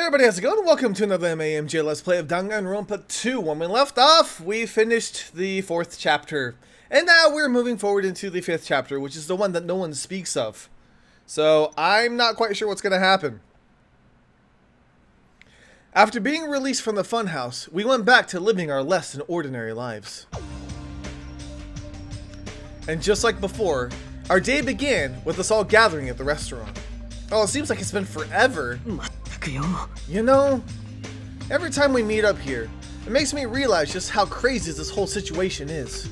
Everybody, how's it going? Welcome to another MAMJ Let's Play of Danganronpa 2. When we left off, we finished the 4th chapter. And now we're moving forward into the 5th chapter, which is the one that no one speaks of. So, I'm not quite sure what's going to happen. After being released from the funhouse, we went back to living our less than ordinary lives. And just like before, our day began with us all gathering at the restaurant. Oh, it seems like it's been forever. You know, every time we meet up here, it makes me realize just how crazy this whole situation is.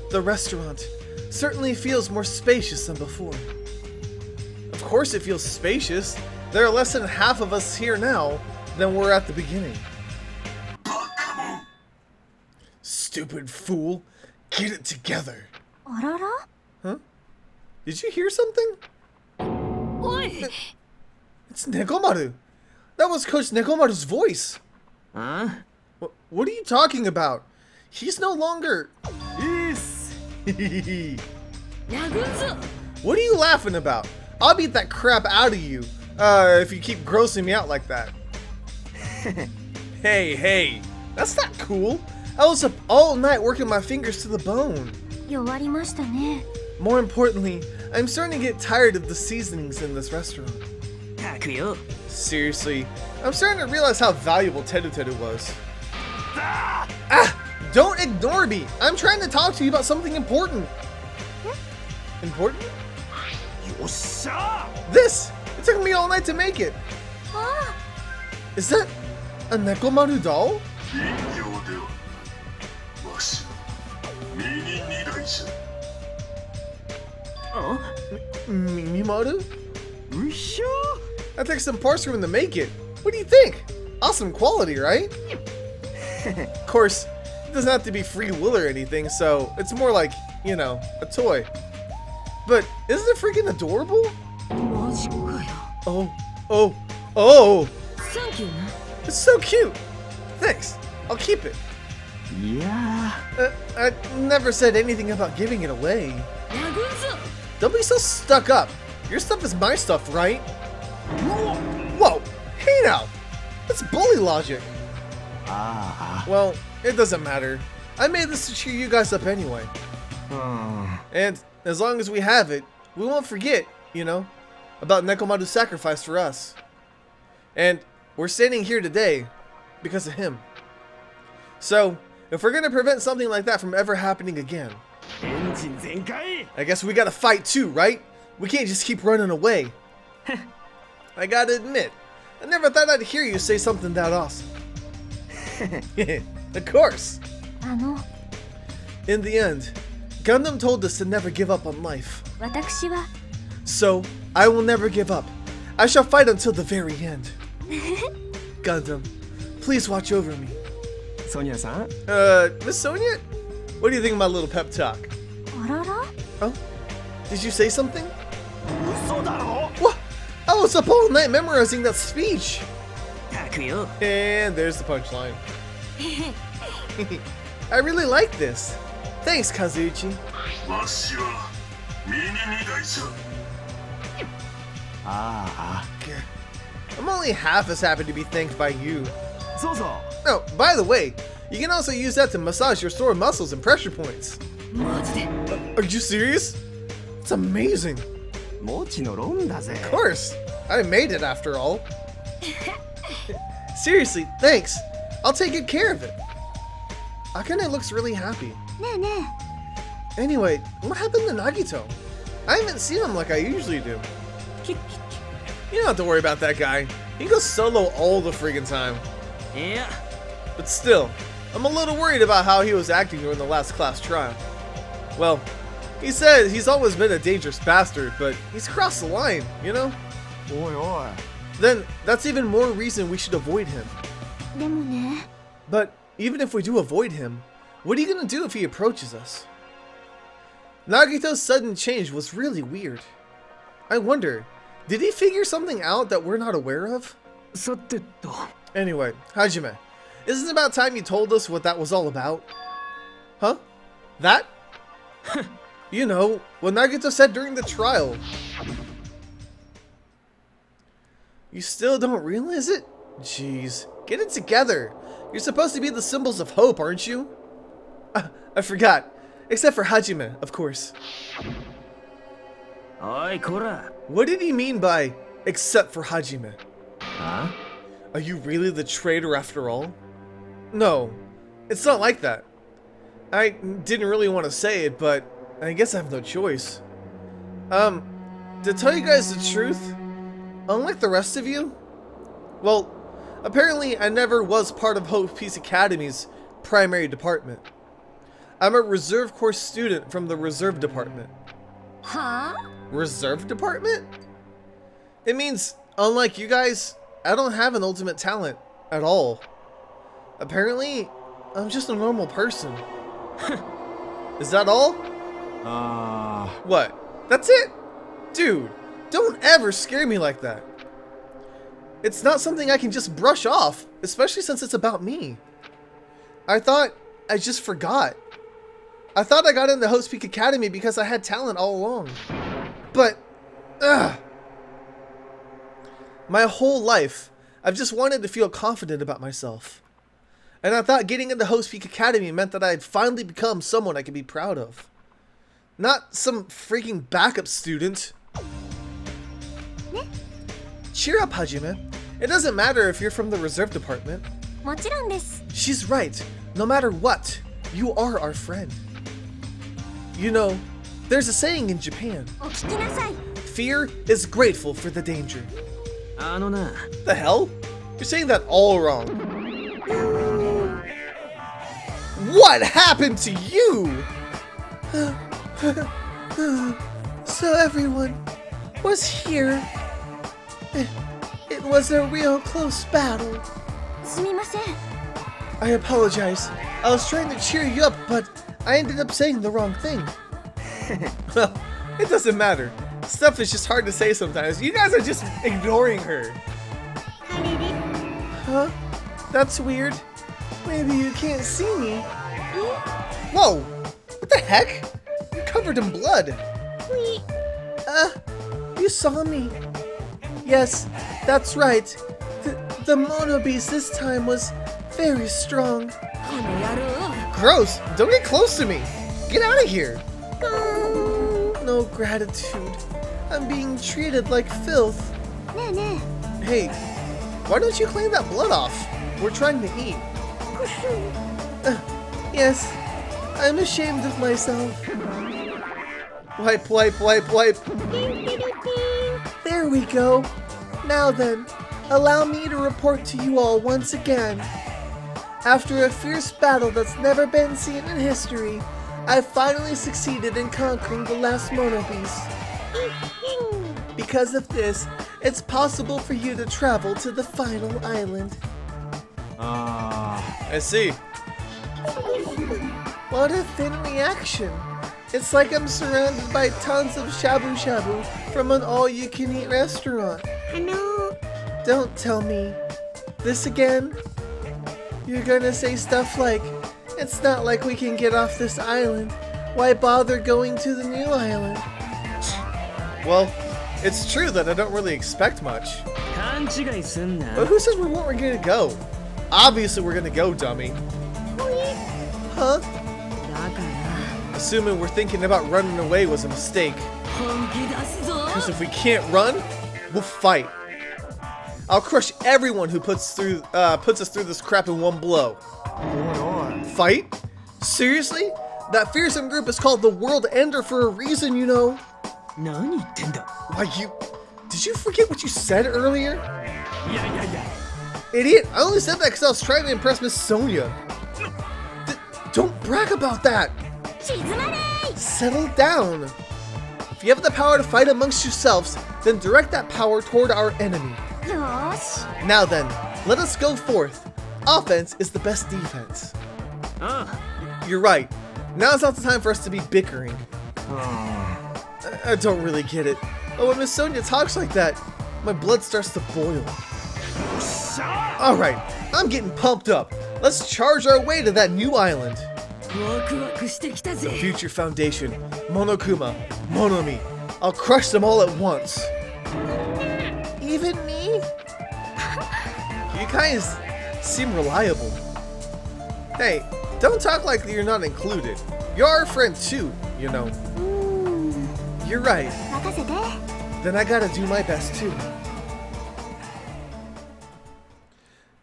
The restaurant certainly feels more spacious than before. Of course it feels spacious. There are less than half of us here now than were at the beginning. Stupid fool. Get it together. Huh? Did you hear something? It's Nekomaru. That was Coach Nekomaru's voice. Huh? What are you talking about? He's no longer... Yes. What are you laughing about? I'll beat that crap out of you if you keep grossing me out like that. Hey, that's not cool. I was up all night working my fingers to the bone. More importantly, I'm starting to get tired of the seasonings in this restaurant. Seriously, I'm starting to realize how valuable Teru was. Don't ignore me! I'm trying to talk to you about something important. Important? This! It took me all night to make it. Is that a Nekomaru doll? Mimimaru? That takes some parts for him to make it. What do you think? Awesome quality, right? Of course, it doesn't have to be free will or anything, so it's more like, you know, a toy. But isn't it freaking adorable? Oh. It's so cute. Thanks. I'll keep it. Yeah. I never said anything about giving it away. Don't be so stuck up. Your stuff is my stuff, right? Whoa! Hey now! That's bully logic. Well, it doesn't matter. I made this to cheer you guys up anyway. And as long as we have it, we won't forget, you know, about Nekomaru's sacrifice for us. And we're standing here today because of him. So, if we're gonna prevent something like that from ever happening again, I guess we gotta fight too, right? We can't just keep running away. I gotta admit, I never thought I'd hear you say something that awesome. Of course. In the end, Gundam told us to never give up on life. So, I will never give up. I shall fight until the very end. Gundam, please watch over me. Sonia-san? Miss Sonia? What do you think of my little pep talk? Oh? Did you say something? What? I was up all night memorizing that speech. And there's the punchline. I really like this. Thanks, Kazuichi. I'm only half as happy to be thanked by you. Oh, by the way, you can also use that to massage your sore muscles and pressure points. Are you serious? It's amazing. Of course. I made it after all. Seriously, thanks. I'll take good care of it. Akane looks really happy. Anyway, what happened to Nagito? I haven't seen him like I usually do. You don't have to worry about that guy. He goes solo all the friggin' time. Yeah. But still, I'm a little worried about how he was acting during the last class trial. Well, he said he's always been a dangerous bastard, but he's crossed the line, you know? Then that's even more reason we should avoid him. But even if we do avoid him, what are you gonna do if he approaches us? Nagito's sudden change was really weird. I wonder, did he figure something out that we're not aware of? Anyway, Hajime, isn't it about time you told us what that was all about? Huh? That? You know, what Nagato said during the trial. You still don't realize it? Jeez, get it together. You're supposed to be the symbols of hope, aren't you? I forgot. Except for Hajime, of course. おいこら What did he mean by, except for Hajime? Huh? Are you really the traitor after all? No, it's not like that. I didn't really want to say it, but I guess I have no choice. To tell you guys the truth, unlike the rest of you, well, apparently I never was part of Hope Peace Academy's primary department. I'm a reserve course student from the reserve department. Huh? Reserve department? It means, unlike you guys, I don't have an ultimate talent at all. Apparently, I'm just a normal person. Is that all? What? That's it? Dude, don't ever scare me like that. It's not something I can just brush off, especially since it's about me. I thought I just forgot. I thought I got into Host Peak Academy because I had talent all along. But, my whole life, I've just wanted to feel confident about myself. And I thought getting into Host Peak Academy meant that I'd finally become someone I could be proud of. Not some freaking backup student. Cheer up, Hajime. It doesn't matter if you're from the reserve department. もちろんです。 She's right. No matter what, you are our friend. You know, there's a saying in Japan. お聞きなさい。 Fear is grateful for the danger. あのな The hell? You're saying that all wrong. What happened to you? So everyone was here. It was a real close battle. すみません。 I apologize. I was trying to cheer you up, but I ended up saying the wrong thing. Well, it doesn't matter. Stuff is just hard to say sometimes. You guys are just ignoring her. Huh? That's weird. Maybe you can't see me. Whoa! What the heck? You're covered in blood. You saw me. Yes, that's right. The Mono Beast this time was very strong. この野郎。 Gross! Don't get close to me! Get out of here! No gratitude. I'm being treated like filth. ねえね Hey, why don't you clean that blood off? We're trying to eat. Yes, I'm ashamed of myself. Wipe, wipe, wipe, wipe. There we go. Now then, allow me to report to you all once again. After a fierce battle that's never been seen in history, I finally succeeded in conquering the last Mono Beast. Because of this, it's possible for you to travel to the final island. I see. What a thin reaction. It's like I'm surrounded by tons of shabu shabu from an all-you-can-eat restaurant. あの Don't tell me. This again? You're gonna say stuff like, it's not like we can get off this island. Why bother going to the new island? Well, it's true that I don't really expect much. 勘違いすんな But who says we weren't gonna go? Obviously we're gonna go, dummy. Huh? だから Assuming we're thinking about running away was a mistake. 本気出すぞ Because if we can't run, we'll fight. I'll crush everyone who puts us through this crap in one blow. Fight? Seriously? That fearsome group is called the World Ender for a reason, you know. 何言ってんだ Why did you forget what you said earlier? いやいやいや Idiot, I only said that because I was trying to impress Miss Sonia. Don't brag about that. 静まれ Settle down. If you have the power to fight amongst yourselves, then direct that power toward our enemy. よーし Now then, let us go forth. Offense is the best defense. あ You're right. Now's not the time for us to be bickering. あ I don't really get it. But when Miss Sonia talks like that, my blood starts to boil. Alright, I'm getting pumped up. Let's charge our way to that new island. ワクワクしてきた The ぜ future foundation, Monokuma, Monomi. I'll crush them all at once. Even me? You guys seem reliable. Hey, don't talk like you're not included. You're our friend too, you know. You're right. 任せて Then I gotta do my best too.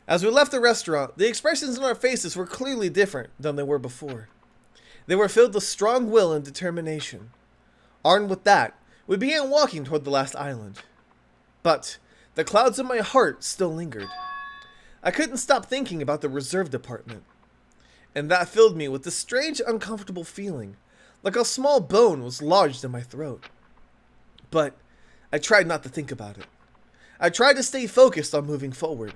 As we left the restaurant, the expressions on our faces were clearly different than they were before. They were filled with strong will and determination. Armed with that, we began walking toward the last island. But the clouds in my heart still lingered. I couldn't stop thinking about the reserve department. And that filled me with a strange, uncomfortable feeling, like a small bone was lodged in my throat. But I tried not to think about it. I tried to stay focused on moving forward.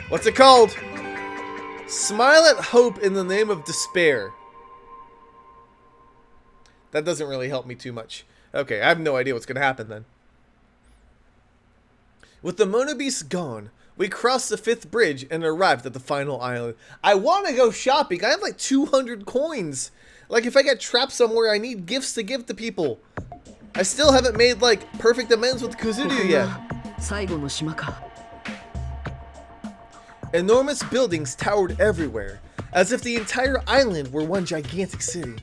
What's it called? Smile at hope in the name of despair. That doesn't really help me too much. Okay, I have no idea what's going to happen then. With the Mono Beast gone, we crossed the 5th bridge and arrived at the final island. I want to go shopping. I have like 200 coins. Like if I get trapped somewhere, I need gifts to give to people. I still haven't made like perfect amends with Kuzuryu yet. 最後の島か Enormous buildings towered everywhere, as if the entire island were one gigantic city.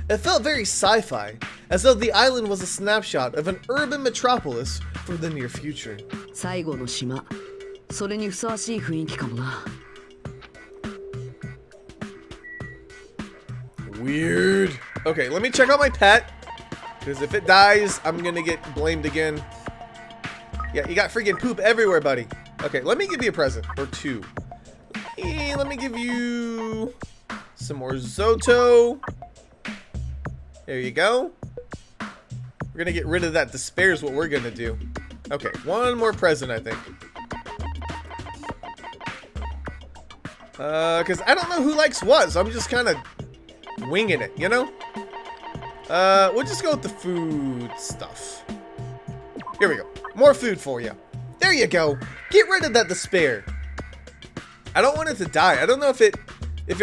It felt very sci-fi, as though the island was a snapshot of an urban metropolis from the near future. 最後の島それにふさわしい雰囲気かもな Weird. Okay, let me check out my pet, because if it dies, I'm gonna get blamed again. Yeah, you got freaking poop everywhere, buddy. Okay, let me give you a present, or two. Let me give you some more Zoto. There you go. We're gonna get rid of that despair is what we're gonna do. Okay, one more present, I think. Because I don't know who likes what, so I'm just kind of winging it, you know? We'll just go with the food stuff. Here we go. More food for you. There you go. Get rid of that despair. I don't want it to die. I don't know if it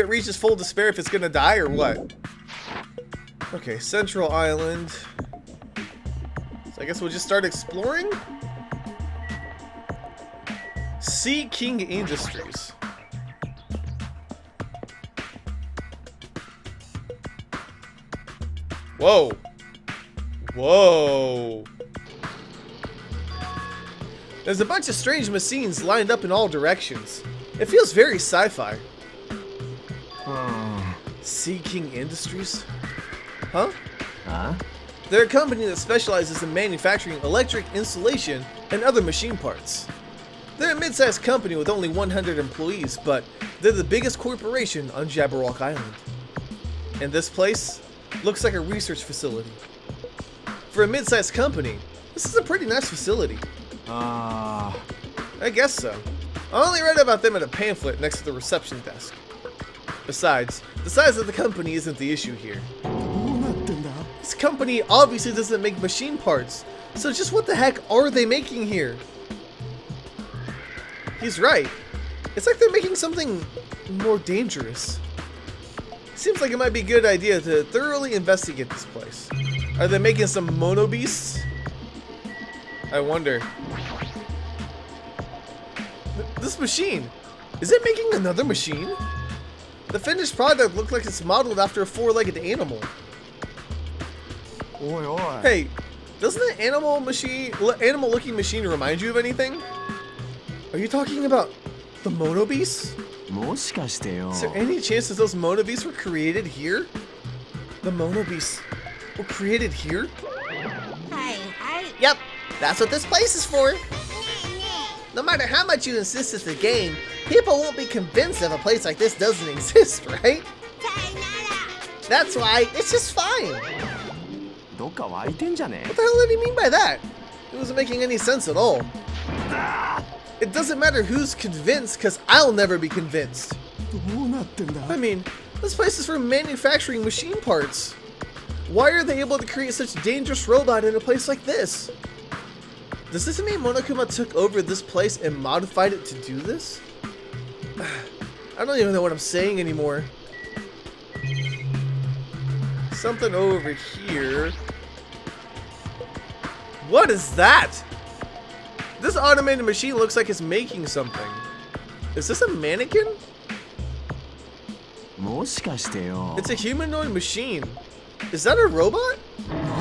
reaches full despair, if it's gonna die or what. Okay, Central Island. So I guess we'll just start exploring. Sea King Industries. Whoa. Whoa. There's a bunch of strange machines lined up in all directions. It feels very sci-fi. Sea King Industries? Huh? They're a company that specializes in manufacturing electric installation and other machine parts. They're a mid-sized company with only 100 employees, but they're the biggest corporation on Jabberwock Island. And this place looks like a research facility. For a mid-sized company, this is a pretty nice facility. I guess so. I only read about them in a pamphlet next to the reception desk. Besides, the size of the company isn't the issue here. This company obviously doesn't make machine parts, so just what the heck are they making here? He's right. It's like they're making something more dangerous. Seems like it might be a good idea to thoroughly investigate this place. Are they making some mono beasts? I wonder. This machine, is it making another machine? The finished product looked like it's modeled after a four-legged animal. Hey, doesn't an animal-looking machine remind you of anything? Are you talking about the Mono Beasts? Is there any chance that those Mono Beasts were created here? The Mono Beasts were created here? Yep, that's what this place is for. No matter how much you insist it's a game, people won't be convinced if a place like this doesn't exist, right? That's why it's just fine. What the hell did he mean by that? It wasn't making any sense at all. It doesn't matter who's convinced, because I'll never be convinced. I mean, this place is for manufacturing machine parts. Why are they able to create such a dangerous robot in a place like this? Does this mean Monokuma took over this place and modified it to do this? I don't even know what I'm saying anymore. Something over here. What is that? This automated machine looks like it's making something. Is this a mannequin? もしかしてよ It's a humanoid machine. Is that a robot?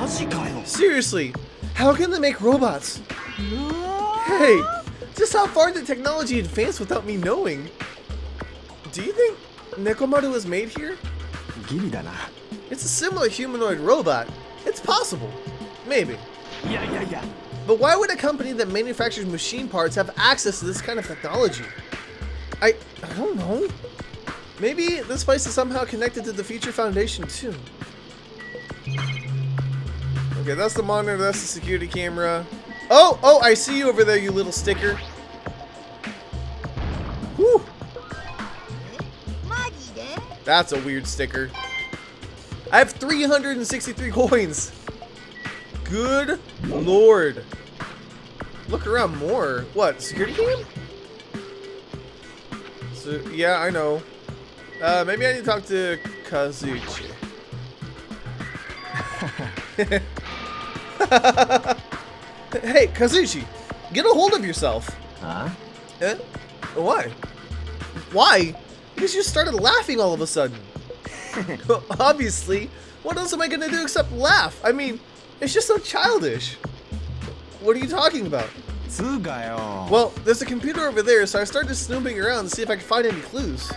マジかよ Seriously, how can they make robots? Hey, just how far did technology advance without me knowing? Do you think Nekomaru was made here? ギリだな It's a similar humanoid robot. It's possible. Maybe. いやいやいや But why would a company that manufactures machine parts have access to this kind of technology? I don't know. Maybe this place is somehow connected to the Future Foundation too. Okay, that's the monitor, that's the security camera. Oh, I see you over there, you little sticker. Whew. That's a weird sticker. I have 363 coins. Good lord. Look around more. What, security cam? So, yeah, I know. Maybe I need to talk to Kazuchi. Hey, Kazuchi, get a hold of yourself. Huh? Eh? Why? Why? Because you started laughing all of a sudden. Obviously, what else am I gonna do except laugh? I mean, it's just so childish. What are you talking about? つうかよ Well, there's a computer over there, so I started snooping around to see if I could find any clues.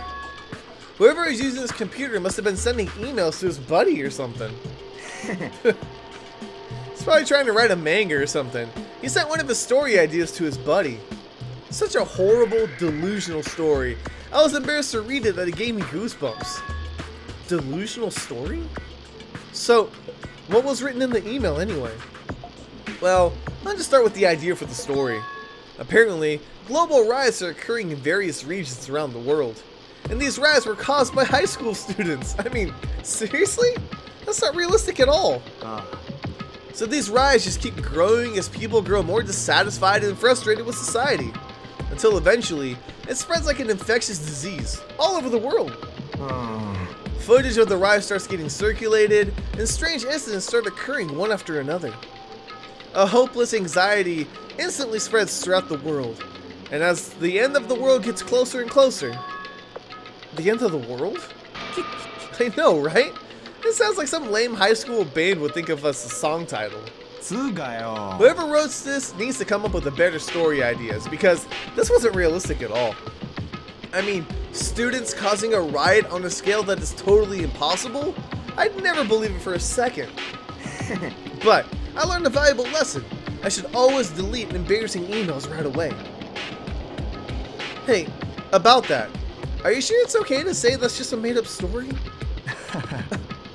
Whoever is using this computer must have been sending emails to his buddy or something. He's probably trying to write a manga or something. He sent one of his story ideas to his buddy. Such a horrible, delusional story. I was embarrassed to read it that it gave me goosebumps. Delusional story? So, what was written in the email anyway? Well, I'll just start with the idea for the story. Apparently, global riots are occurring in various regions around the world. And these riots were caused by high school students. I mean, seriously? That's not realistic at all. So these riots just keep growing as people grow more dissatisfied and frustrated with society. Until eventually, it spreads like an infectious disease all over the world. Footage of the riot starts getting circulated, and strange incidents start occurring one after another. A hopeless anxiety instantly spreads throughout the world, and as the end of the world gets closer and closer... The end of the world? I know, right? This sounds like some lame high school band would think of as a song title. つうかよ Whoever wrote this needs to come up with a better story ideas, because this wasn't realistic at all. I mean, students causing a riot on a scale that is totally impossible? I'd never believe it for a second. But I learned a valuable lesson. I should always delete embarrassing emails right away. Hey, about that, are you sure it's okay to say that's just a made-up story?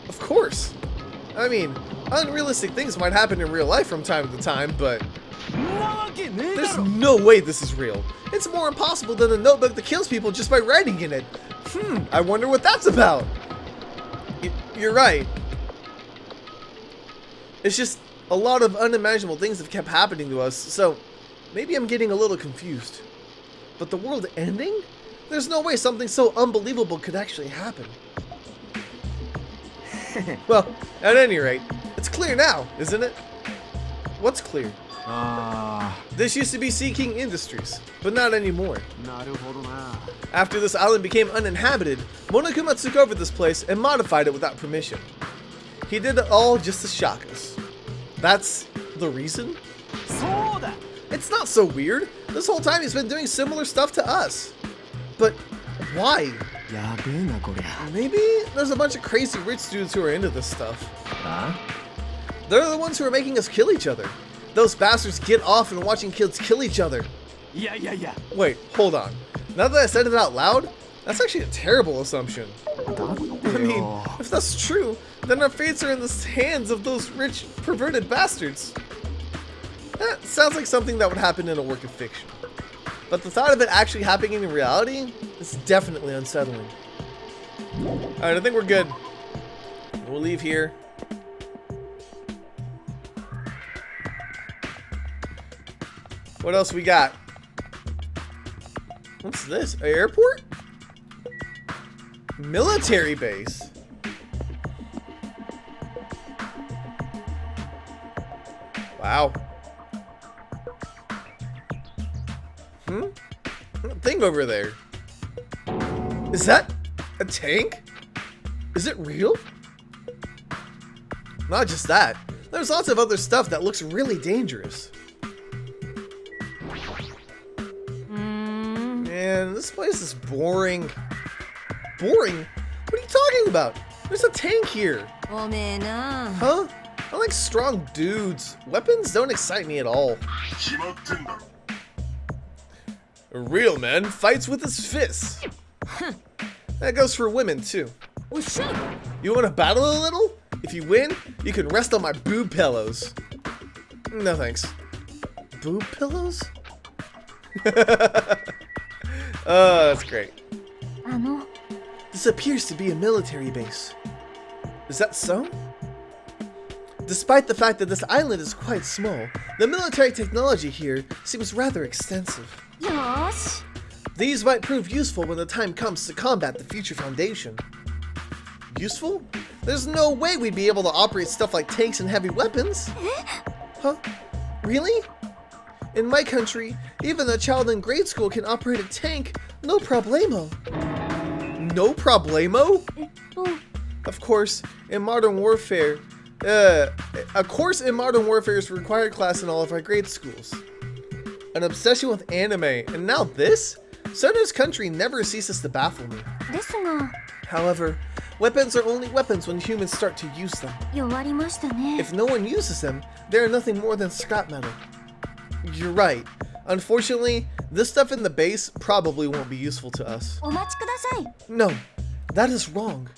Of course. I mean, unrealistic things might happen in real life from time to time, but there's no way this is real. It's more impossible than a notebook that kills people just by writing in it. I wonder what that's about. You're right. It's just a lot of unimaginable things have kept happening to us, so maybe I'm getting a little confused. But the world ending? There's no way something so unbelievable could actually happen. Well, at any rate, it's clear now, isn't it? What's clear? This used to be Sea King Industries, but not anymore. なるほどな After this island became uninhabited, Monokuma took over this place and modified it without permission. He did it all just to shock us. That's the reason? そうだ It's not so weird. This whole time he's been doing similar stuff to us. But why? やべえなこりゃ Maybe there's a bunch of crazy rich dudes who are into this stuff. あ They're the ones who are making us kill each other. Those bastards get off in watching kids kill each other. いやいやいや Wait, hold on. Now that I said it out loud, that's actually a terrible assumption. だって I mean, よ if that's true, then our fates are in the hands of those rich, perverted bastards. That sounds like something that would happen in a work of fiction. But the thought of it actually happening in reality is definitely unsettling. Alright, I think we're good. We'll leave here. What else we got? What's this? An airport? Military base. Wow. That thing over there. Is that a tank? Is it real? Not just that. There's lots of other stuff that looks really dangerous. Man, this place is boring. Boring? What are you talking about? There's a tank here. Huh? I like strong dudes. Weapons don't excite me at all. A real man fights with his fists. That goes for women too. You want to battle a little? If you win, you can rest on my boob pillows. No thanks. Boob pillows? Oh, that's great. This appears to be a military base. Is that so? Despite the fact that this island is quite small, the military technology here seems rather extensive. These might prove useful when the time comes to combat the future Foundation. Useful? There's no way we'd be able to operate stuff like tanks and heavy weapons. Huh? Really? In my country, even a child in grade school can operate a tank, no problemo. No problemo? Of course, in modern warfare, a course in modern warfare is a required class in all of our grade schools. An obsession with anime, and now this? Sona's country never ceases to baffle me. However, weapons are only weapons when humans start to use them. If no one uses them, they are nothing more than scrap metal. You're right. Unfortunately, this stuff in the base probably won't be useful to us. No, that is wrong.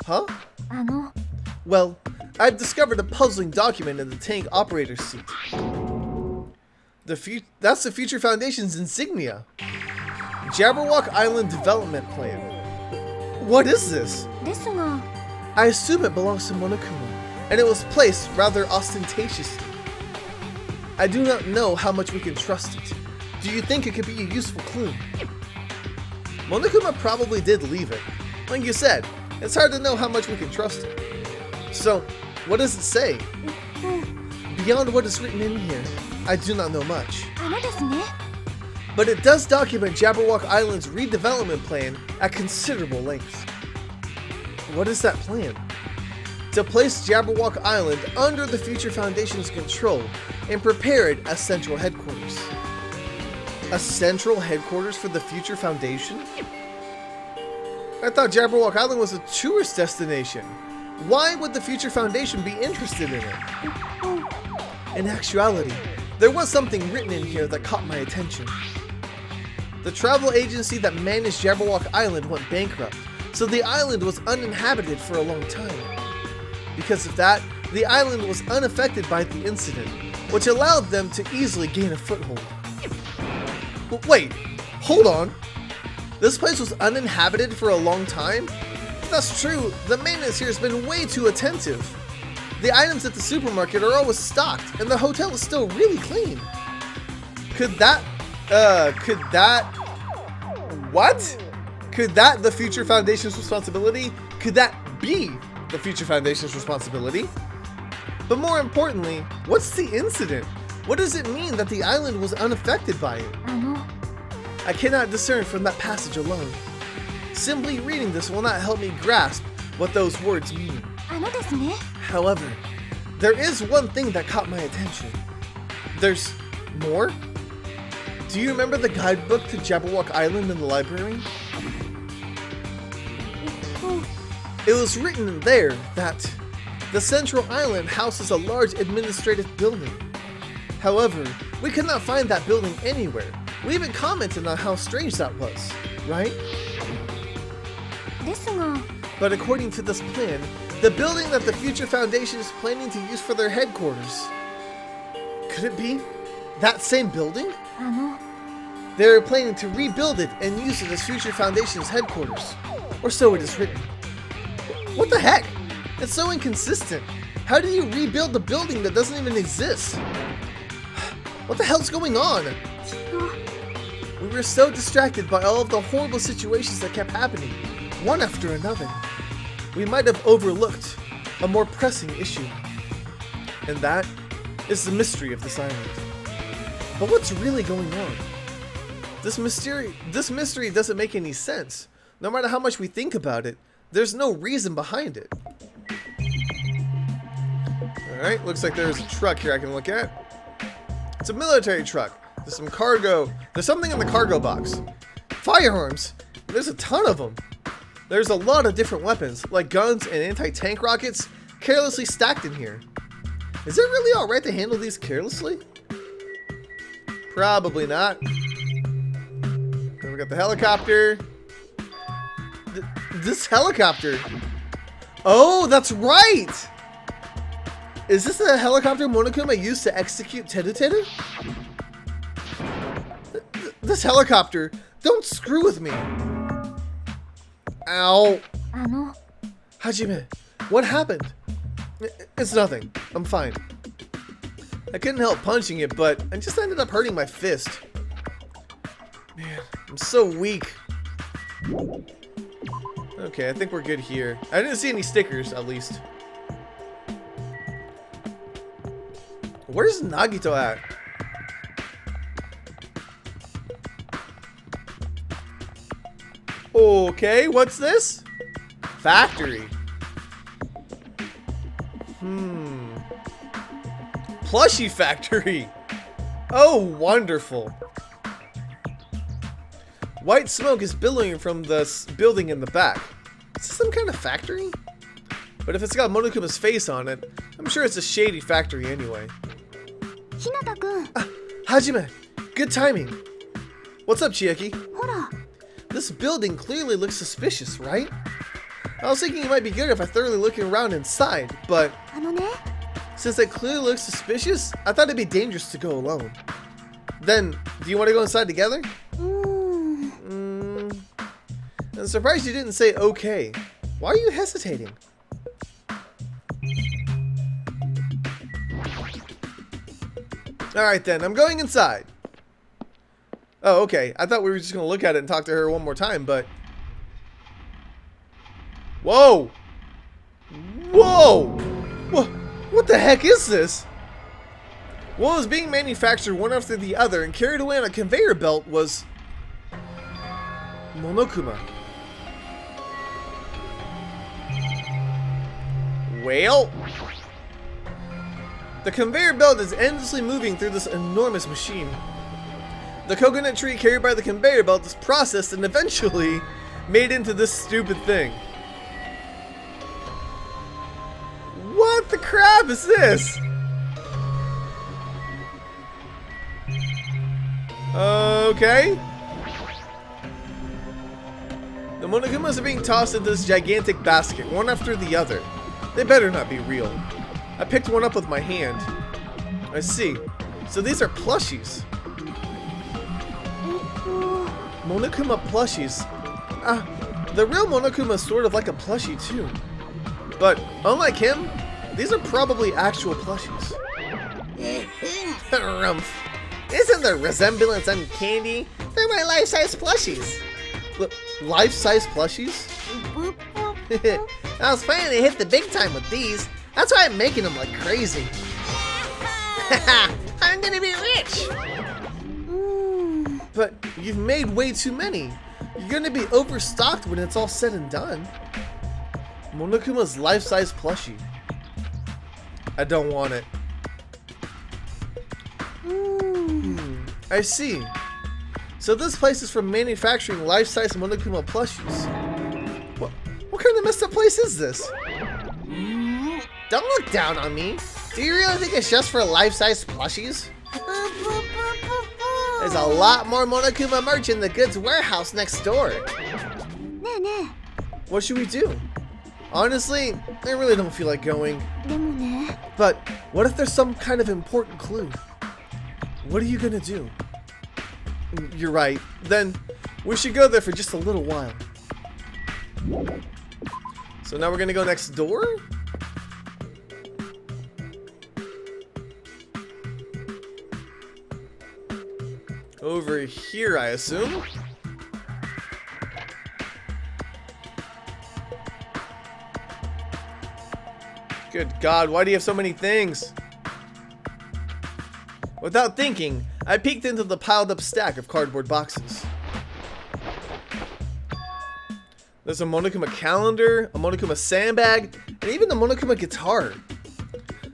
Huh? Well, I've discovered a puzzling document in the tank operator's seat. That's the Future Foundation's insignia. Jabberwock Island Development Plan. What is this? I assume it belongs to Monokuma, and it was placed rather ostentatiously. I do not know how much we can trust it. Do you think it could be a useful clue? Monokuma probably did leave it. Like you said, it's hard to know how much we can trust it. So, what does it say? Beyond what is written in here, I do not know much. But it does document Jabberwock Island's redevelopment plan at considerable length. What is that plan? To place Jabberwock Island under the Future Foundation's control and prepare it as central headquarters. A central headquarters for the Future Foundation? I thought Jabberwock Island was a tourist destination. Why would the Future Foundation be interested in it? In actuality, there was something written in here that caught my attention. The travel agency that managed Jabberwock Island went bankrupt, so the island was uninhabited for a long time. Because of that, the island was unaffected by the incident, which allowed them to easily gain a foothold. Wait, hold on. This place was uninhabited for a long time? If that's true, the maintenance here has been way too attentive. The items at the supermarket are always stocked, and the hotel is still really clean. Could that the Future Foundation's responsibility? Could that be the Future Foundation's responsibility? But more importantly, what's the incident? What does it mean that the island was unaffected by it? I cannot discern from that passage alone. Simply reading this will not help me grasp what those words mean. However, there is one thing that caught my attention. There's more? Do you remember the guidebook to Jabberwock Island in the library? It was written there that the central island houses a large administrative building. However, we could not find that building anywhere. We even commented on how strange that was, right? But according to this plan, the building that the Future Foundation is planning to use for their headquarters, could it be that same building? They are planning to rebuild it and use it as Future Foundation's headquarters, or so it is written. What the heck? It's so inconsistent. How do you rebuild a building that doesn't even exist? What the hell's going on? We were so distracted by all of the horrible situations that kept happening, one after another. We might have overlooked a more pressing issue. And that is the mystery of this island. But what's really going on? This mystery doesn't make any sense. No matter how much we think about it, there's no reason behind it. Alright, looks like there's a truck here I can look at. It's a military truck. There's some cargo. There's something in the cargo box. Firearms. There's a ton of them. There's a lot of different weapons, like guns and anti-tank rockets, carelessly stacked in here. Is it really alright to handle these carelessly? Probably not. Then we got the helicopter. This helicopter. Oh, that's right! Is this the helicopter Monokuma used to execute Teru Teru? This helicopter, don't screw with me. Ow. Hajime, what happened? It's nothing. I'm fine. I couldn't help punching it, but I just ended up hurting my fist. Man, I'm so weak. Okay, I think we're good here. I didn't see any stickers, at least. Where's Nagato at? Okay, what's this? Factory. Plushie factory. Oh, wonderful. White smoke is billowing from the building in the back. Is this some kind of factory? But if it's got Monokuma's face on it, I'm sure it's a shady factory anyway. Hajime, good timing. What's up, Chiaki? This building clearly looks suspicious, right? I was thinking it might be good if I thoroughly look around inside, but since it clearly looks suspicious, I thought it'd be dangerous to go alone. Then, do you want to go inside together? I'm surprised you didn't say okay. Why are you hesitating? Alright then, I'm going inside. Oh, okay. I thought we were just going to look at it and talk to her one more time, but... Whoa! Whoa! What the heck is this? What was being manufactured one after the other and carried away on a conveyor belt was... Monokuma. Well... The conveyor belt is endlessly moving through this enormous machine. The coconut tree carried by the conveyor belt is processed and eventually made into this stupid thing. What the crap is this? Okay. The Monokumas are being tossed into this gigantic basket, one after the other. They better not be real. I picked one up with my hand. I see. So these are plushies. Monokuma plushies. The real Monokuma is sort of like a plushie too. But unlike him, these are probably actual plushies. Rumph. Isn't the resemblance uncanny? They're my life-size plushies. Life-size plushies? I was planning to hit the big time with these. That's why I'm making them like crazy. I'm gonna be rich! But you've made way too many. You're gonna be overstocked when it's all said and done. Monokuma's life-size plushie. I don't want it. I see. So this place is for manufacturing life-size Monokuma plushies. What kind of messed up place is this? Don't look down on me. Do you really think it's just for life-size plushies? There's a lot more Monokuma merch in the goods warehouse next door. What should we do? Honestly, I really don't feel like going. But what if there's some kind of important clue? What are you gonna do? You're right. Then we should go there for just a little while. So now we're gonna go next door? Over here, I assume. Good God, why do you have so many things? Without thinking, I peeked into the piled up stack of cardboard boxes. There's a Monokuma calendar, a Monokuma sandbag, and even a Monokuma guitar.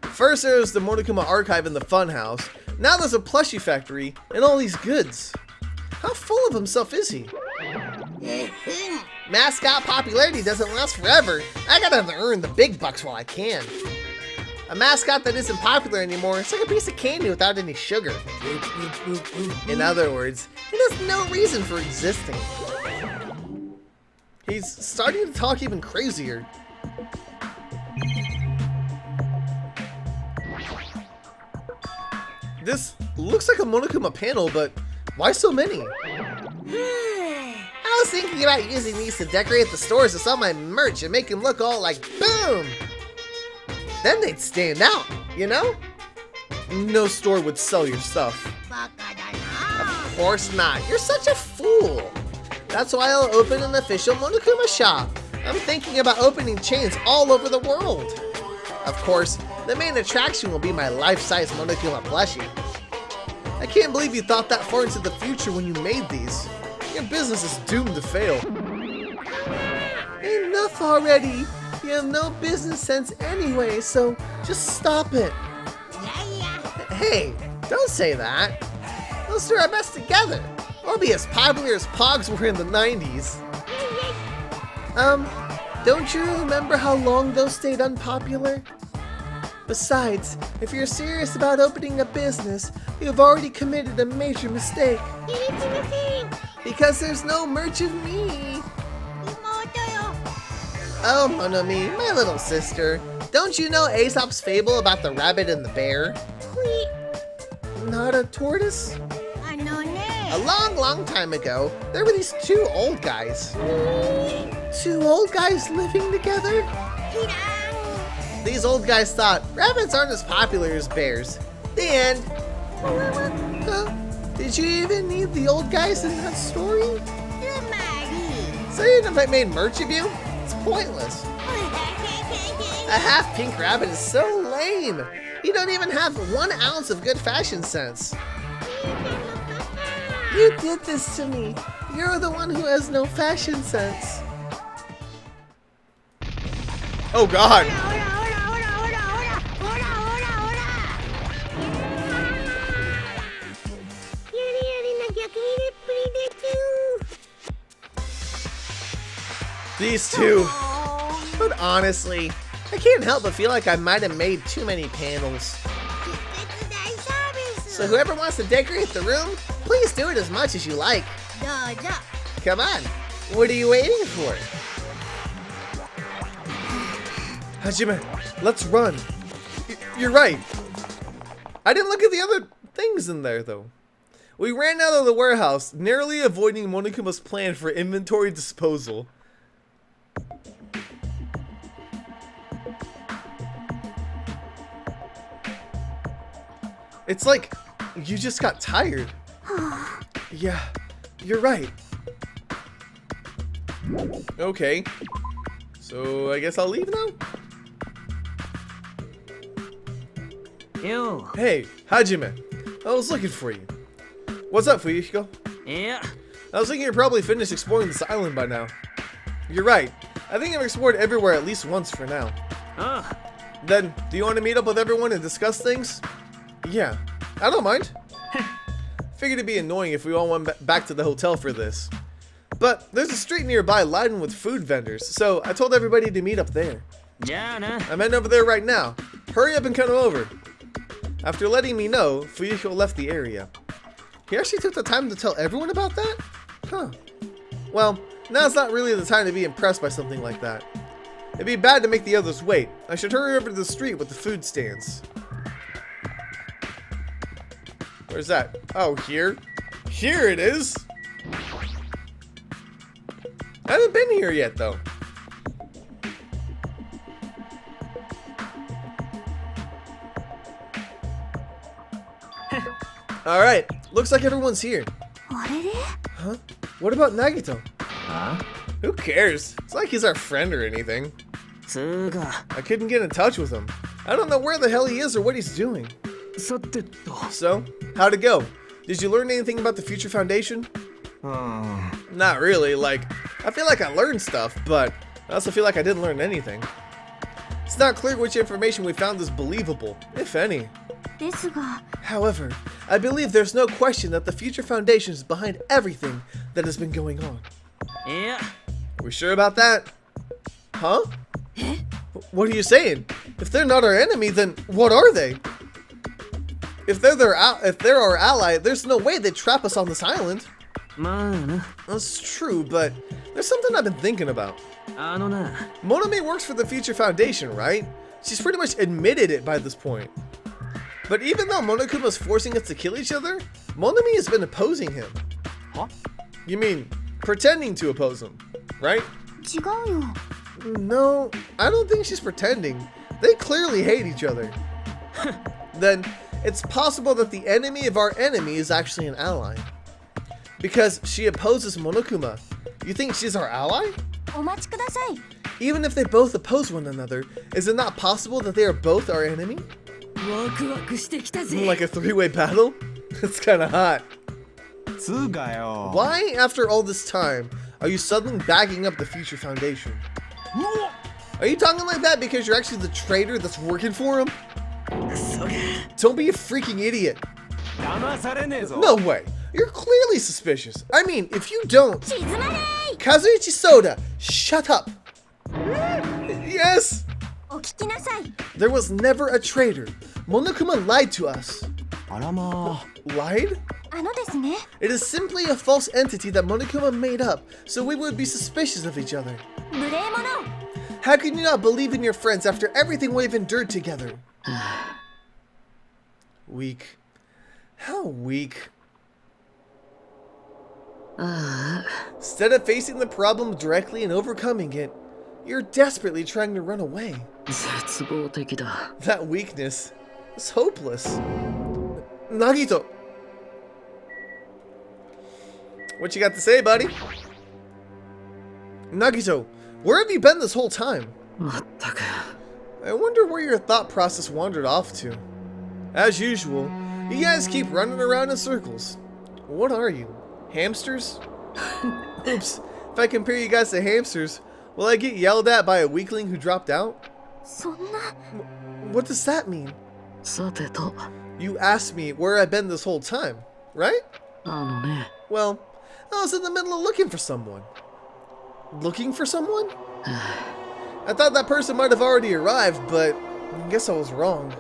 First there was the Monokuma archive in the funhouse, now there's a plushie factory, and all these goods. How full of himself is he? Mascot popularity doesn't last forever. I gotta earn the big bucks while I can. A mascot that isn't popular anymore is like a piece of candy without any sugar. In other words, it has no reason for existing. He's starting to talk even crazier. This looks like a Monokuma panel, but why so many? I was thinking about using these to decorate the stores to sell my merch and make them look all like boom! Then they'd stand out, you know? No store would sell your stuff. Of course not. You're such a fool. That's why I'll open an official Monokuma shop. I'm thinking about opening chains all over the world. Of course, the main attraction will be my life-size Monokuma plushie. I can't believe you thought that far into the future when you made these. Your business is doomed to fail. Enough already. You have no business sense anyway, so just stop it. Hey, don't say that. Let's do our best together. We'll be as popular as Pogs were in the 90s. Don't you remember how long those stayed unpopular? Besides, if you're serious about opening a business, you've already committed a major mistake. Because there's no merch of me. Oh, Monomi, my little sister. Don't you know Aesop's fable about the rabbit and the bear? Not a tortoise? A long, long time ago, there were these two old guys. Two old guys living together? These old guys thought rabbits aren't as popular as bears. The end. Huh? Did you even need the old guys in that story? So even if I made merch of you, it's pointless. A half pink rabbit is so lame. You don't even have 1 ounce of good fashion sense. You did this to me. You're the one who has no fashion sense. Oh God. These two. But honestly, I can't help but feel like I might have made too many panels. So whoever wants to decorate the room, please do it as much as you like. Come on, what are you waiting for? Hajime, let's run. You're right. I didn't look at the other things in there though. We ran out of the warehouse, narrowly avoiding Monokuma's plan for inventory disposal. It's like you just got tired. Yeah, you're right. Okay, so I guess I'll leave now? Yo. Hey, Hajime, I was looking for you. What's up, Fuyuhiko? Yeah. I was thinking you're probably finished exploring this island by now. You're right. I think I've explored everywhere at least once for now. Then, do you want to meet up with everyone and discuss things? Yeah, I don't mind. Figured it'd be annoying if we all went back to the hotel for this. But there's a street nearby laden with food vendors, so I told everybody to meet up there. I'm heading over there right now. Hurry up and come over. After letting me know, Fuyuhiko left the area. He actually took the time to tell everyone about that? Huh. Well, now's not really the time to be impressed by something like that. It'd be bad to make the others wait. I should hurry over to the street with the food stands. Where's that? Oh, here? Here it is! I haven't been here yet, though. Alright, looks like everyone's here. Huh? What about Nagato? Huh? Who cares? It's like he's our friend or anything. I couldn't get in touch with him. I don't know where the hell he is or what he's doing. さてと So, how'd it go? Did you learn anything about the Future Foundation? うん Not really, like, I feel like I learned stuff, but I also feel like I didn't learn anything. It's not clear which information we found is believable, if any. ですが However, I believe there's no question that the Future Foundation is behind everything that has been going on. いや We sure about that? Huh? What are you saying? If they're not our enemy, then what are they? If they're our ally, there's no way they'd trap us on this island. まあな That's true, but there's something I've been thinking about. あのな Monami works for the Future Foundation, right? She's pretty much admitted it by this point. But even though Monokuma's forcing us to kill each other, Monami has been opposing him. Huh? You mean, pretending to oppose him, right? 違うよ No, I don't think she's pretending. They clearly hate each other. Then, it's possible that the enemy of our enemy is actually an ally. Because she opposes Monokuma. You think she's our ally? お待ちください Even if they both oppose one another, is it not possible that they are both our enemy? ワクワクしてきたぜ Like a three-way battle? That's kinda hot. つうかよ Why, after all this time, are you suddenly backing up the Future Foundation? Are you talking like that because you're actually the traitor that's working for him? Don't be a freaking idiot. 騙されねえぞ No way. You're clearly suspicious. I mean, if you don't... 静まれ Kazuichi Soda, shut up. Yes. お聞きなさい There was never a traitor. Monokuma lied to us. あらまあ Lied? あのですね It is simply a false entity that Monokuma made up, so we would be suspicious of each other. 無礼者 How can you not believe in your friends after everything we've endured together? Weak. How weak. Instead of facing the problem directly and overcoming it, you're desperately trying to run away. 絶望的だ That weakness is hopeless. Nagito! What you got to say, buddy? Nagito, where have you been this whole time? まったく I wonder where your thought process wandered off to. As usual, you guys keep running around in circles. What are you? Hamsters? Oops, if I compare you guys to hamsters, will I get yelled at by a weakling who dropped out? そんな What does that mean? さてと You asked me where I've been this whole time, right? あのね Well, I was in the middle of looking for someone. Looking for someone? I thought that person might have already arrived, but I guess I was wrong.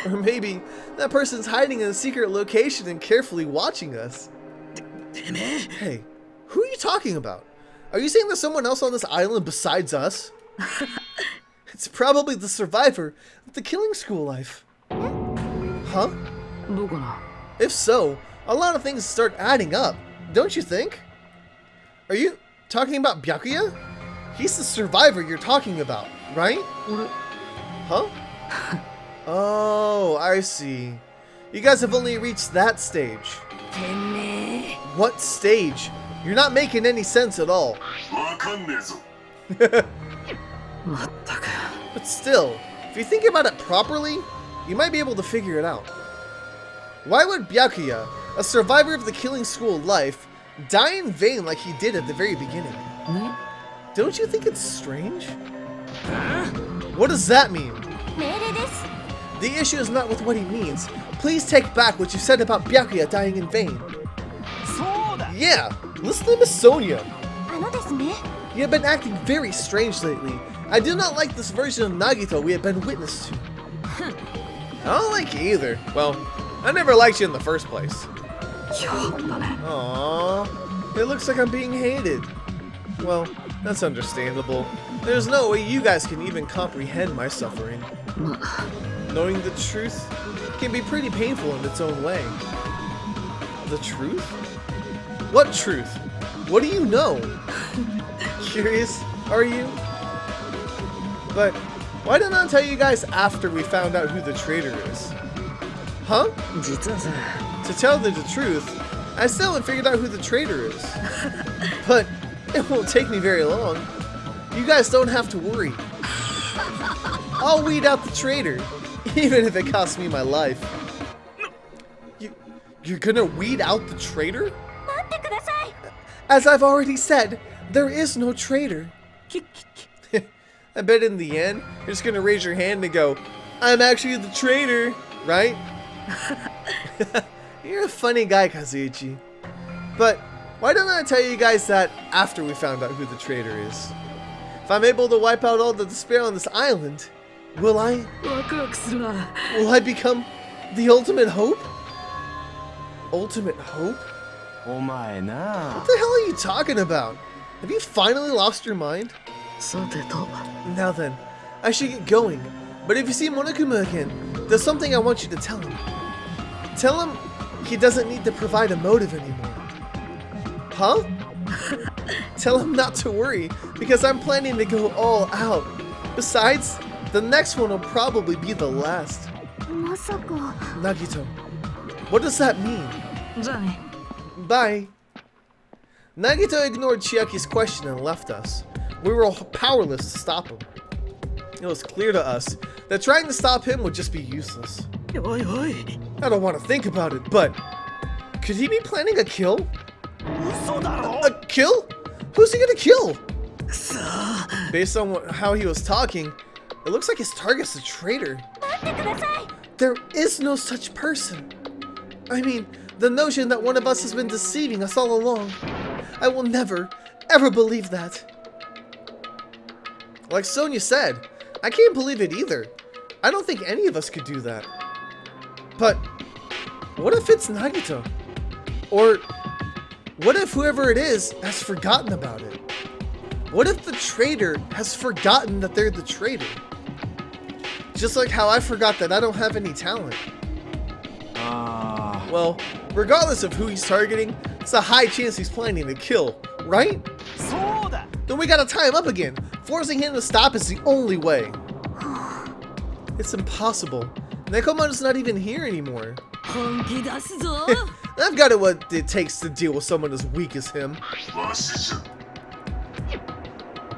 Or maybe that person's hiding in a secret location and carefully watching us. Hey, who are you talking about? Are you saying there's someone else on this island besides us? It's probably the survivor of the killing school life. Huh? どうかな If so, a lot of things start adding up, don't you think? Are you talking about Byakuya? He's the survivor you're talking about, right? 俺 Huh? Oh, I see. You guys have only reached that stage. てめえ What stage? You're not making any sense at all. わかんねえぞ まったく But still, if you think about it properly, you might be able to figure it out. Why would Byakuya, a survivor of the killing school life, die in vain like he did at the very beginning? ね Don't you think it's strange? What does that mean? 命令です The issue is not with what he means. Please take back what you said about Byakuya dying in vain. そうだ Yeah, listen to Miss Sonia. あのですね You have been acting very strange lately. I do not like this version of Nagito we have been witness to. I don't like you either. Well, I never liked you in the first place. やだね Aww, it looks like I'm being hated. Well, that's understandable. There's no way you guys can even comprehend my suffering. ま Knowing the truth can be pretty painful in its own way. The truth? What truth? What do you know? Curious, are you? But why didn't I tell you guys after we found out who the traitor is? Huh? 実はさ To tell the truth, I still haven't figured out who the traitor is. But it won't take me very long. You guys don't have to worry. I'll weed out the traitor, even if it costs me my life. You're gonna weed out the traitor? 待ってください。 As I've already said, there is no traitor. I bet in the end, you're just gonna raise your hand and go, I'm actually the traitor, right? You're a funny guy, Kazuichi. But why don't I tell you guys that after we found out who the traitor is? If I'm able to wipe out all the despair on this island, will I? ワクワクするな。 Will I become the ultimate hope? Ultimate hope? お前な What the hell are you talking about? Have you finally lost your mind? さてと、 Now then, I should get going. But if you see Monokuma again, there's something I want you to tell him. Tell him he doesn't need to provide a motive anymore. Huh? Tell him not to worry, because I'm planning to go all out. Besides, the next one will probably be the last. まさか。 Nagito, what does that mean? じゃあね。 Bye. Nagito ignored Chiaki's question and left us. We were powerless to stop him. It was clear to us that trying to stop him would just be useless. おいおい。 I don't want to think about it, but could he be planning a kill? 嘘だろ A kill? Who's he gonna kill? くそー。 Based on how he was talking, it looks like his target's a traitor. 待ってください。 There is no such person. I mean, the notion that one of us has been deceiving us all along. I will never, ever believe that. Like Sonia said, I can't believe it either. I don't think any of us could do that. But what if it's Nagito? Or what if whoever it is has forgotten about it? What if the traitor has forgotten that they're the traitor? Just like how I forgot that I don't have any talent. Well, regardless of who he's targeting, it's a high chance he's planning to kill, right? そうだ Then we gotta tie him up again. Forcing him to stop is the only way. It's impossible. Nekomaru's not even here anymore. 本気出すぞ。 I've got what it takes to deal with someone as weak as him.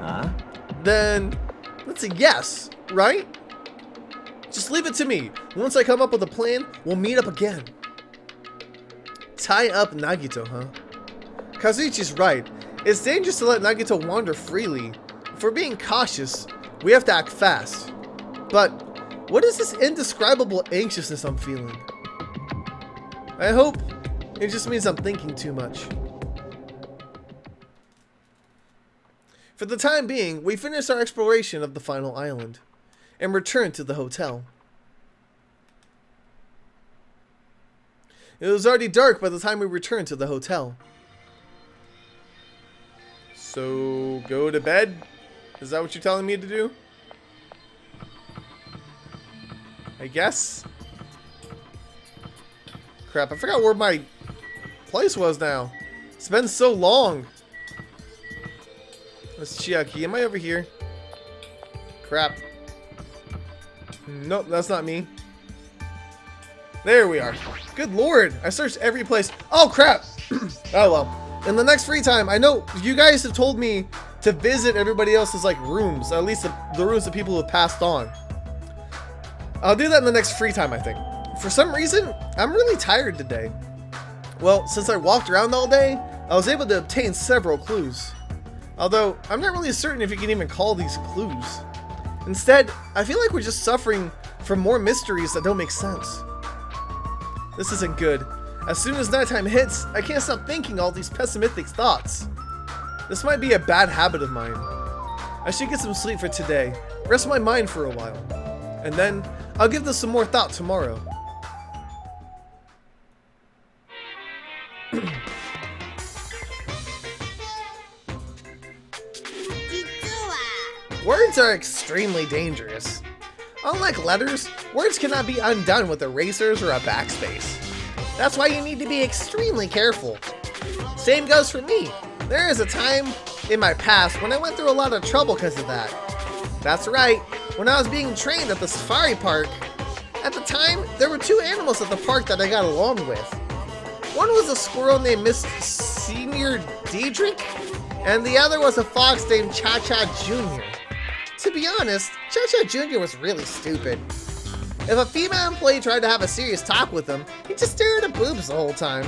あ Then, that's a yes, right? Just leave it to me. Once I come up with a plan, we'll meet up again. Tie up Nagito, huh? Kazuichi's right. It's dangerous to let Nagito wander freely. If we're being cautious, we have to act fast. But what is this indescribable anxiousness I'm feeling? I hope it just means I'm thinking too much. For the time being, we finished our exploration of the final island and returned to the hotel. It was already dark by the time we returned to the hotel. So, go to bed? Is that what you're telling me to do? I guess. Crap, I forgot where my place was now. It's been so long. Let's Chiaki. Am I over here? Crap. Nope, that's not me. There we are. Good lord, I searched every place. Oh crap! Oh well. In the next free time, I know you guys have told me to visit everybody else's like rooms, at least the rooms of people who have passed on. I'll do that in the next free time, I think. For some reason, I'm really tired today. Well, since I walked around all day, I was able to obtain several clues. Although, I'm not really certain if you can even call these clues. Instead, I feel like we're just suffering from more mysteries that don't make sense. This isn't good. As soon as nighttime hits, I can't stop thinking all these pessimistic thoughts. This might be a bad habit of mine. I should get some sleep for today, rest my mind for a while, and then I'll give this some more thought tomorrow. Words are extremely dangerous. Unlike letters, words cannot be undone with erasers or a backspace. That's why you need to be extremely careful. Same goes for me. There is a time in my past when I went through a lot of trouble because of that. That's right, when I was being trained at the safari park. At the time, there were two animals at the park that I got along with. One was a squirrel named Miss Senior Diedrich, and the other was a fox named Cha-Cha Jr. To be honest, Cha-Cha Jr. was really stupid. If a female employee tried to have a serious talk with him, he'd just stare at her boobs the whole time.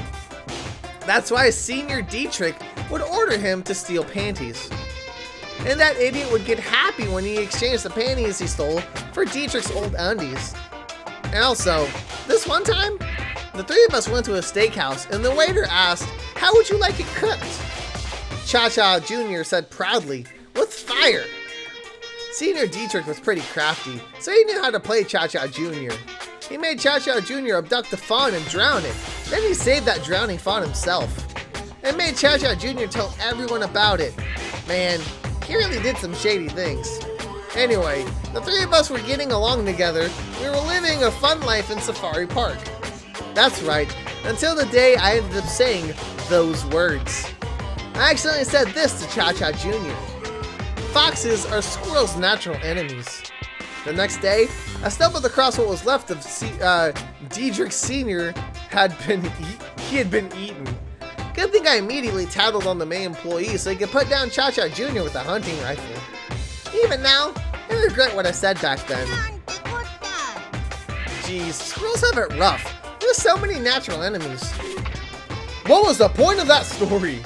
That's why Senior Dietrich would order him to steal panties. And that idiot would get happy when he exchanged the panties he stole for Dietrich's old undies. And also, this one time, the three of us went to a steakhouse and the waiter asked, "How would you like it cooked?" Cha-Cha Jr. said proudly, "With fire." Senior Dietrich was pretty crafty, so he knew how to play Cha-Cha Jr. He made Cha-Cha Jr. abduct the fawn and drown it. Then he saved that drowning fawn himself. And made Cha-Cha Jr. tell everyone about it. Man, he really did some shady things. Anyway, the three of us were getting along together. We were living a fun life in Safari Park. That's right, until the day I ended up saying those words. I accidentally said this to Cha-Cha Jr. Foxes are squirrels' natural enemies. The next day, I stumbled across what was left of Dietrich Sr. had been eaten. Good thing I immediately tattled on the main employee so he could put down Cha-Cha Jr. with a hunting rifle. Even now, I regret what I said back then. Jeez, squirrels have it rough. There's so many natural enemies. What was the point of that story?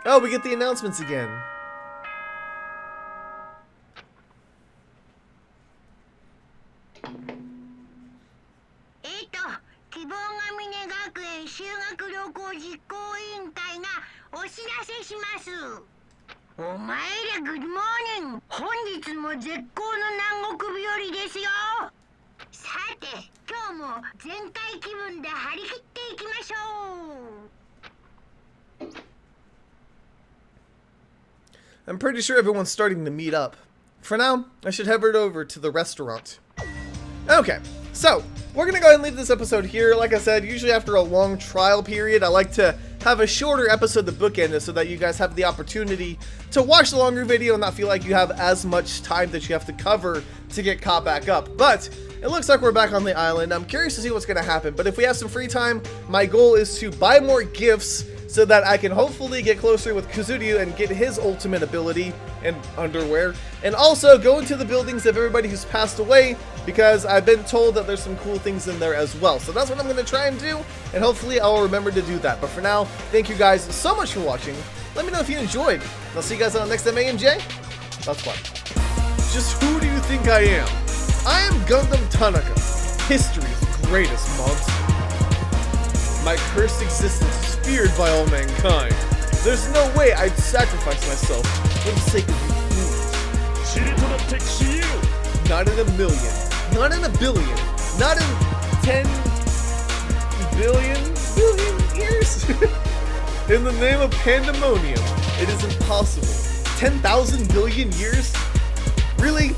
Oh, we get the announcements again. 希望ヶ峰学園修学旅行実行委員会がお知らせします。お前らグッドモーニング。本日も絶好の南国日和ですよ。さて、今日も全開気分で張り切っていきましょう。 I'm pretty sure everyone's starting to meet up. For now, I should head over to the restaurant. Okay, so we're gonna go ahead and leave this episode here. Like I said, usually after a long trial period, I like to have a shorter episode to bookend it so that you guys have the opportunity to watch the longer video and not feel like you have as much time that you have to cover to get caught back up. But it looks like we're back on the island. I'm curious to see what's gonna happen, but if we have some free time, my goal is to buy more gifts so that I can hopefully get closer with Kazuryu and get his ultimate ability and underwear, and also go into the buildings of everybody who's passed away, because I've been told that there's some cool things in there as well. So that's what I'm going to try and do, and hopefully I'll remember to do that. But for now, thank you guys so much for watching. Let me know if you enjoyed. I'll see you guys on the next MAMJ. That's fun. Just who do you think I am? I am Gundam Tanaka, history's greatest monster. My cursed existence is feared by all mankind. There's no way I'd sacrifice myself for the sake of you fools. Not in a million, not in a billion, not in 10 billion years. In the name of pandemonium, it is impossible. 10,000 billion years? Really?